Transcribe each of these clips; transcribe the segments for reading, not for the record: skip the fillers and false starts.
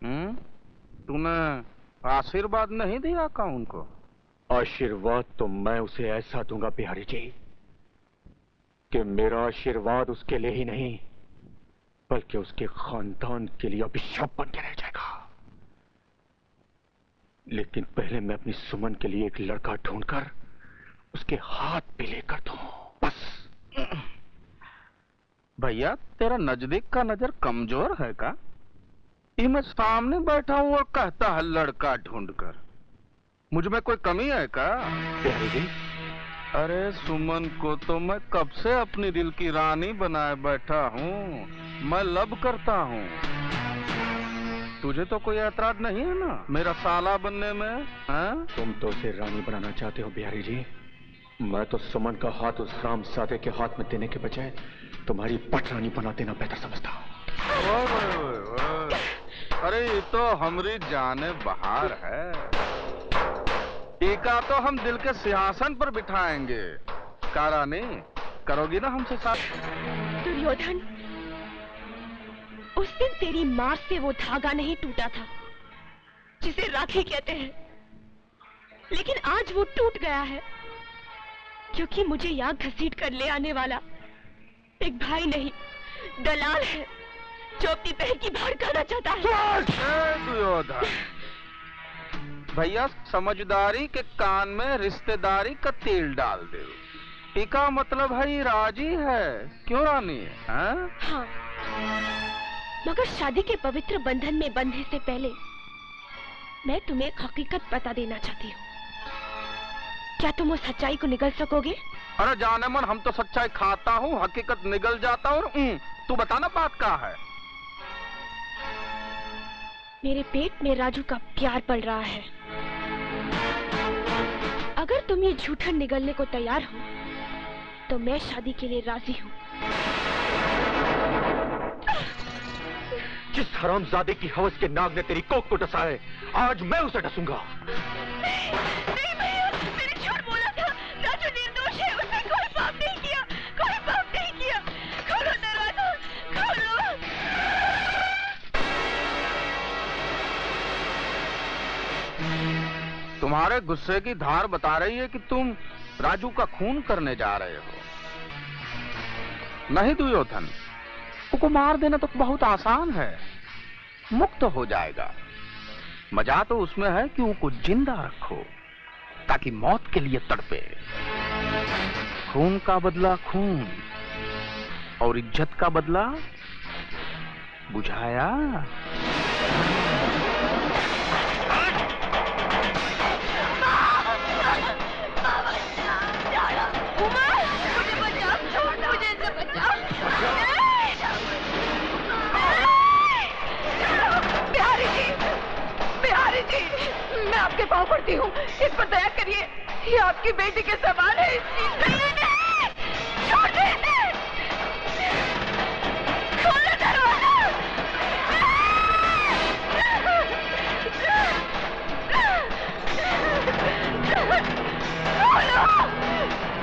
तूने आशीर्वाद नहीं दिया का उनको? आशीर्वाद तो मैं उसे ऐसा दूंगा बिहारी जी कि मेरा आशीर्वाद उसके लिए ही नहीं बल्कि उसके खानदान के लिए अभिशाप बन के रह जाएगा। लेकिन पहले मैं अपनी सुमन के लिए एक लड़का ढूंढकर उसके हाथ पे लेकर दूं, बस। भैया तेरा नजदीक का नजर कमजोर है का? ये मैं सामने बैठा हूँ और कहता है लड़का ढूंढकर। मुझ में कोई कमी है का? बिहारी जी, अरे सुमन को तो मैं कब से अपनी दिल की रानी बनाए बैठा हूँ। मैं लब करता हूँ। तुझे तो कोई ऐतराज नहीं है ना मेरा साला बनने में? तुम तो उसे रानी बनाना चाहते हो बिहारी जी। मैं तो सुमन का हाथ उस रामजादे के हाथ में देने के बजाय तुम्हारी पटरानी बना देना बेहतर समझता हूँ। अरे ये तो हमारी जाने बहार है। टीका तो हम दिल के सिंहासन पर बिठाएंगे। का रानी करोगी ना हमसे साथ? दुर्योधन, उस दिन तेरी मार से वो धागा नहीं टूटा था जिसे राखी कहते हैं, लेकिन आज वो टूट गया है क्योंकि मुझे यहाँ घसीट कर ले आने वाला एक भाई नहीं दलाल है जो अपनी बहन की भार खाना चाहता है। दुर्योधन भैया, समझदारी के कान में रिश्तेदारी का तेल डाल दे। टीका मतलब है राजी है, क्यों रानी? हाँ, मगर शादी के पवित्र बंधन में बंधने से पहले मैं तुम्हें एक हकीकत बता देना चाहती हूँ। क्या तुम उस सच्चाई को निगल सकोगे? अरे जाने मन, हम तो सच्चाई खाता हूँ, हकीकत निगल जाता हूँ। तू बताना बात क्या है? मेरे पेट में राजू का प्यार पल रहा है। अगर तुम ये झूठन निगलने को तैयार हो तो मैं शादी के लिए राजी हूँ। जिस हरामजादे की हवस के नाग ने तेरी कोख को डसा है, आज मैं उसे डसूंगा। नहीं भैया, मैंने झूठ बोला था। राजू निर्दोष है, उसने कोई पाप नहीं किया, कोई पाप नहीं किया। खोलो दरवाजा, खोलो। तुम्हारे गुस्से की धार बता रही है कि तुम राजू का खून करने जा रहे हो। नहीं दुर्योधन, उसको मार देना तो बहुत आसान है, मुक्त हो जाएगा। मजा तो उसमें है कि उसको जिंदा रखो ताकि मौत के लिए तड़पे। खून का बदला खून और इज्जत का बदला बुझाया। मैं आपके पाँव पड़ती हूँ, इस पर दया करिए। ये आपकी बेटी के सवाल है। छोड़ दे इसे। खोलो दरवाजा। खोलो,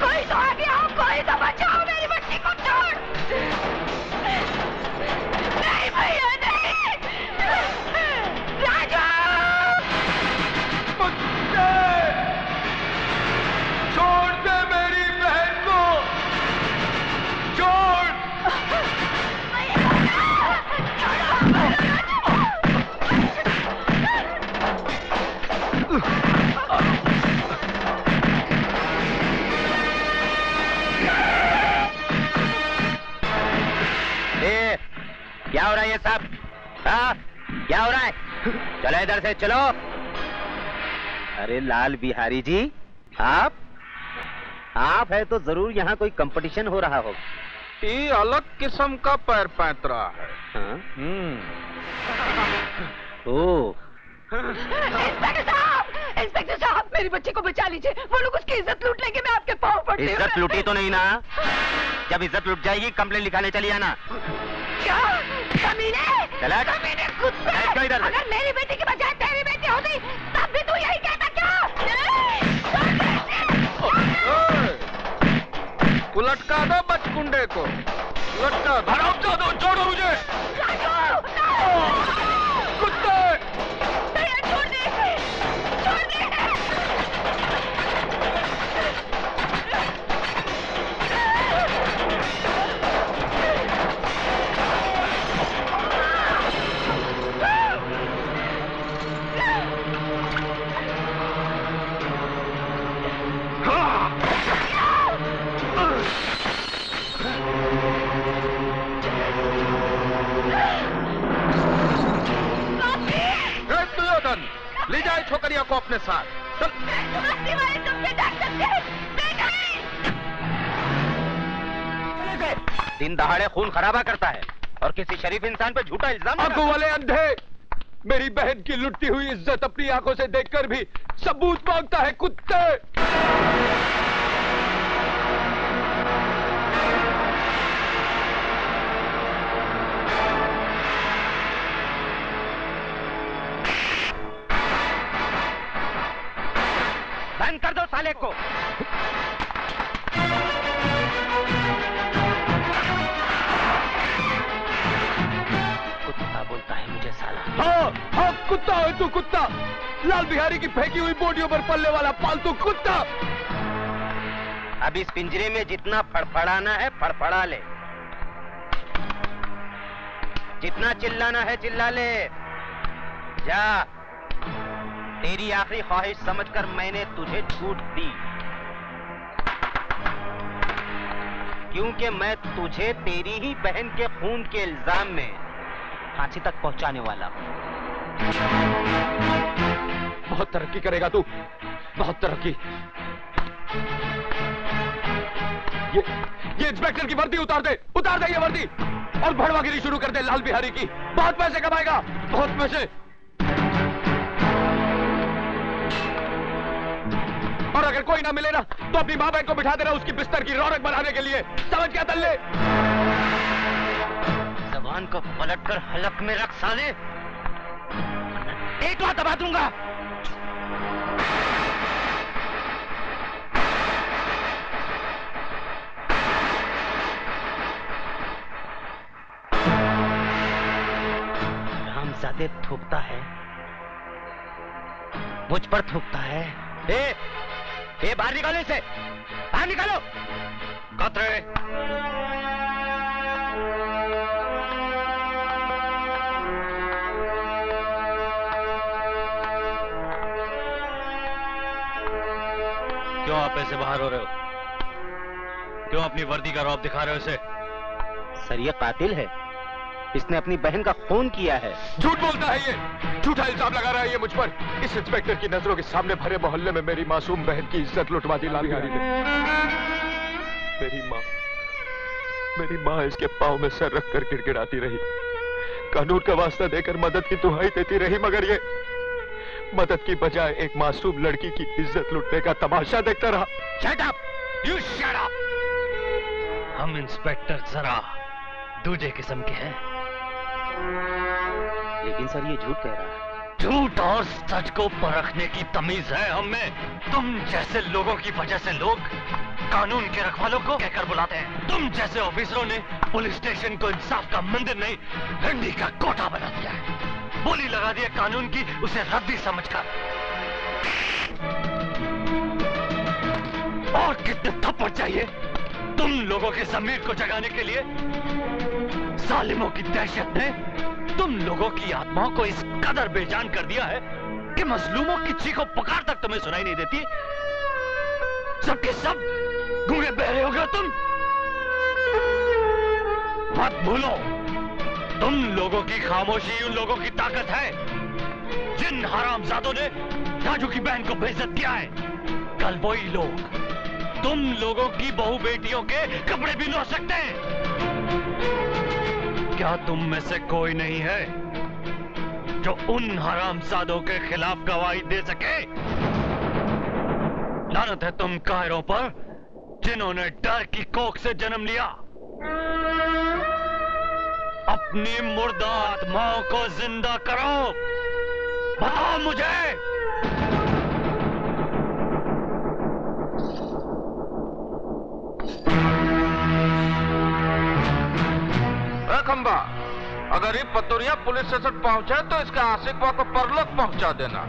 कोई तो आगे आओ, कोई तो बचाओ मेरी बच्ची को। छोड़। नहीं भैया, नहीं। राजू, छोड़ दे मेरी बहन को, छोड़। क्या हो रहा है ये सब? हाँ, क्या हो रहा है? चलो इधर से चलो। अरे लाल बिहारी जी, आप है तो जरूर यहाँ कोई कंपटीशन हो रहा होगा। ये अलग किस्म का पैर पैंतरा है। हाँ? ओ इंस्पेक्टर साहब, मेरी बच्ची को बचा लीजिए। वो लोग उसकी इज्जत लूट लेंगे। मैं आपके पाँव पड़ती हूँ। इज्जत लूटी तो नहीं ना? जब इज्जत लूट जाएगी कंप्लेन लिखाने चली आना। क्या कमीने? कमीने कुत्ते! इधर। अगर मेरी बेटी की बजाय तेरी बेटी होती तब भी तू यही कहता क्या? लटका दो बचकुंडे को, लटका दो। छोड़ो मुझे। कुत्ते! छोकरियों को अपने साथ। चल। दिन दहाड़े खून खराबा करता है और किसी शरीफ इंसान पे झूठा इल्जाम। आंखों वाले अंधे, मेरी बहन की लुटती हुई इज्जत अपनी आंखों से देखकर भी सबूत मांगता है, कुत्ते। बंद कर दो साले को। कुत्ता बोलता है मुझे साला। हाँ हाँ, कुत्ता है तू, कुत्ता। लाल बिहारी की फेंकी हुई बोटियों पर पलने वाला पालतू कुत्ता। अब इस पिंजरे में जितना फड़फड़ाना है फड़फड़ा ले, जितना चिल्लाना है चिल्ला ले। जा, तेरी आखिरी ख्वाहिश समझकर मैंने तुझे छूट दी, क्योंकि मैं तुझे तेरी ही बहन के खून के इल्जाम में फांसी तक पहुंचाने वाला हूं। बहुत तरक्की करेगा तू, बहुत तरक्की। ये इंस्पेक्टर की वर्दी उतार दे, उतार दे ये वर्दी, और भड़वागिरी शुरू कर दे लाल बिहारी की। बहुत पैसे कमाएगा, बहुत पैसे। और अगर कोई ना मिले ना तो अपनी माँ बहन को बिठा देना उसकी बिस्तर की रौनक बनाने के लिए। समझ क्या तल्ले? जबान को पलट कर हलक में रख साले, एक बार दबा दूंगा। रामजादे थूकता है, मुझ पर थूकता है। ए, बाहर निकालो इसे, बाहर निकालो। कतरे क्यों आप ऐसे बाहर हो रहे हो? क्यों अपनी वर्दी का रौब दिखा रहे हो इसे? सर ये कातिल है, इसने अपनी बहन का खून किया है। झूठ बोलता है ये, झूठा इल्जाम लगा रहा है ये मुझ पर। इस इंस्पेक्टर की नजरों के सामने भरे मोहल्ले में मेरी मासूम बहन की इज्जत लुटवा दी लाल बिहारी ने। मेरी माँ इसके पाँव में सर रखकर गिड़गिड़ाती रही, कानून का वास्ता देकर मदद की दुहाई देती रही, मगर ये मदद की बजाय एक मासूम लड़की की इज्जत लुटने का तमाशा देखता रहा। Shut up! You shut up! हम इंस्पेक्टर जरा दूजे किस्म के हैं। लेकिन सर ये झूठ कह रहा है। झूठ और सच को परखने की तमीज है हम में। तुम जैसे लोगों की वजह से लोग कानून के रखवालों को कहकर बुलाते हैं। तुम जैसे ऑफिसरों ने पुलिस स्टेशन को इंसाफ का मंदिर नहीं, रंडी का कोटा बना दिया है। बोली लगा दिया कानून की, उसे रद्दी समझकर। और कितने थप्पड़ चाहिए तुम लोगों के ज़मीर को जगाने के लिए? जालिमों की दहशत ने तुम लोगों की आत्माओं को इस कदर बेजान कर दिया है कि मजलूमों की चीखों पुकार तक तुम्हें सुनाई नहीं देती। सबके सब गूंगे बहरे हो गए तुम। मत भूलो, तुम लोगों की खामोशी उन लोगों की ताकत है जिन हरामजादों ने राजू की बहन को बेइज्जत किया है। कल वही लोग तुम लोगों की बहू बेटियों के कपड़े भी धो सकते हैं। क्या तुम में से कोई नहीं है जो उन हरामजादों के खिलाफ गवाही दे सके? लानत है तुम कायरों पर जिन्होंने डर की कोख से जन्म लिया। अपनी मुर्दा आत्माओं को जिंदा करो। बताओ मुझे। खंबा, अगर ये पतुरिया पुलिस स्टेशन पहुंचे तो इसके आशिकवा को परलोक पहुंचा देना।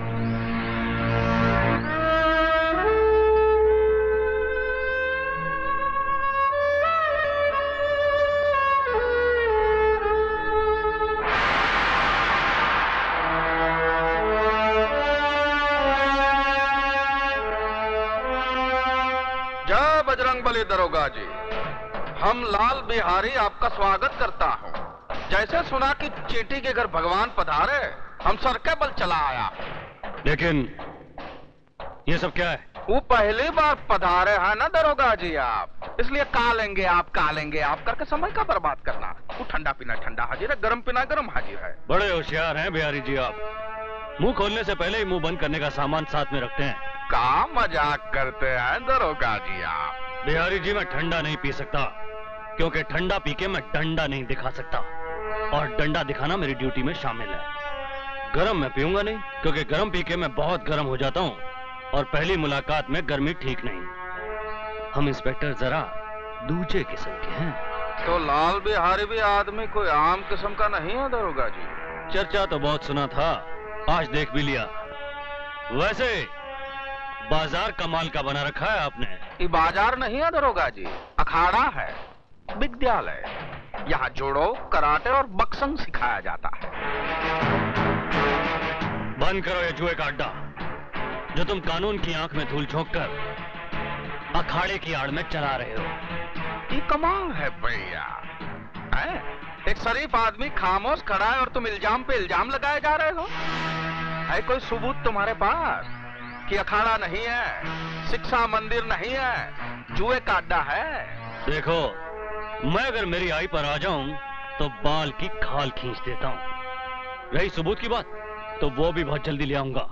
जय बजरंगबली दरोगा जी, हम लाल बिहारी आपका स्वागत करता हूँ। जैसे सुना कि चींटी के घर भगवान पधारे, हम सर के बल चला आया। लेकिन ये सब क्या है? वो पहली बार पधारे हैं ना दरोगा जी आप, इसलिए कालेंगे आप करके समय का बर्बाद करना। वो ठंडा पीना ठंडा हाजिर है, गरम पीना गरम हाजिर है। बड़े होशियार हैं बिहारी जी आप। मुंह खोलने से पहले ही मुंह बंद करने का सामान साथ में रखते हैं। का मजाक करते हैं दरोगा जी आप? बिहारी जी मैं ठंडा नहीं पी सकता, क्योंकि ठंडा पी के मैं डंडा नहीं दिखा सकता, और डंडा दिखाना मेरी ड्यूटी में शामिल है। गरम मैं पीऊंगा नहीं, क्योंकि गरम पी के मैं बहुत गरम हो जाता हूँ, और पहली मुलाकात में गर्मी ठीक नहीं। हम इंस्पेक्टर जरा दूसरे किस्म के हैं। तो लाल बिहारी भी आदमी कोई आम किस्म का नहीं है दरोगा जी? चर्चा तो बहुत सुना था, आज देख भी लिया। वैसे बाजार कमाल का बना रखा है आपने। ये बाजार नहीं है दरोगा जी, अखाड़ा है, विद्यालय। यहाँ जोड़ो, कराटे और बक्संग सिखाया जाता है। बंद करो ये जुए का अड्डा, जो तुम कानून की आंख में धूल झोंक कर अखाड़े की आड़ में चला रहे हो। ये कमाल है भैया, एक शरीफ आदमी खामोश खड़ा है और तुम इल्जाम पे इल्जाम लगाए जा रहे हो। है कोई सबूत तुम्हारे पास कि अखाड़ा नहीं है, शिक्षा मंदिर नहीं है, जुए का अड्डा है? देखो, मैं अगर मेरी आई पर आ जाऊं तो बाल की खाल खींच देता हूं। रही सबूत की बात, तो वो भी बहुत जल्दी ले आऊंगा।